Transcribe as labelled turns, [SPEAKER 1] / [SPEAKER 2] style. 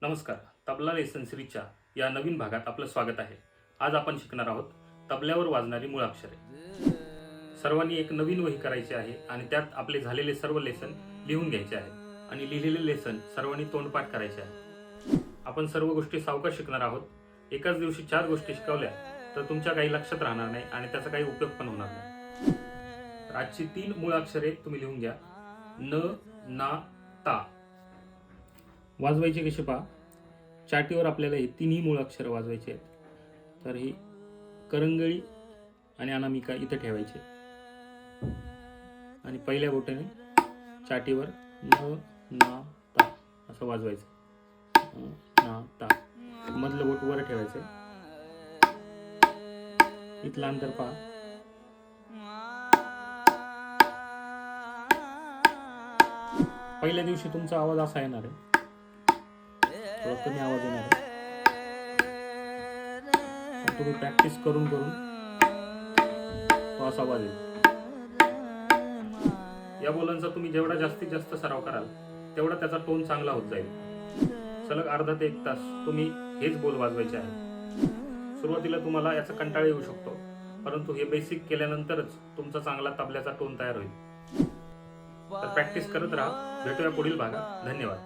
[SPEAKER 1] नमस्कार. तबला लेसन सिरीजच्या या नवीन भागात आपलं स्वागत आहे. आज आपण शिकणार आहोत तबल्यावर वाजणारी मूळाक्षरे. सर्वांनी एक नवीन वही करायची आहे आणि त्यात आपले झालेले सर्व लेसन लिहून घ्यायचे आहे आणि लिहिलेले लेसन सर्वांनी तोंडपाठ करायचे आहे. आपण सर्व गोष्टी सावकाश शिकणार आहोत. एकाच दिवशी 4 गोष्टी शिकवल्या तर तुमच्या काही लक्षात राहणार नाही आणि त्याचा काही उपयोग पण होणार नाही. तर आजची 3 मूळाक्षरे तुम्ही लिहून घ्या. न, ना, ता. वाजवायचे कसे पहा. चाटीवर आपल्याला हे तिन्ही मूळाक्षर वाजवायचे आहेत. तर ही करंगळी आणि अनामिका इथं ठेवायचे आणि पहिल्या बोटाने चाटीवर न ना ता असं वाजवायचं. ना ता. मधलं बोट वर ठेवायचं. इथलं अंतर पहा. पहिल्या दिवशी तुमचा आवाज असा येणार आहे, थोडा कमी आवाज येणार आहे. तुम्ही प्रॅक्टिस करून तो असा आवाज येईल. या बोलांचा तुम्ही जेवढा जास्तीत जास्त सराव कराल तेवढा त्याचा टोन चांगला होत जाईल. सलग अर्धा ते 1 तास तुम्ही हेच बोल वाजवायचे आहे. सुरुवातीला तुम्हाला याचा कंटाळा येऊ शकतो, परंतु हे बेसिक केल्यानंतरच तुमचा चांगला तबल्याचा टोन तयार होईल. तर प्रॅक्टिस करत राहा. भेटूया पुढील भागात. धन्यवाद.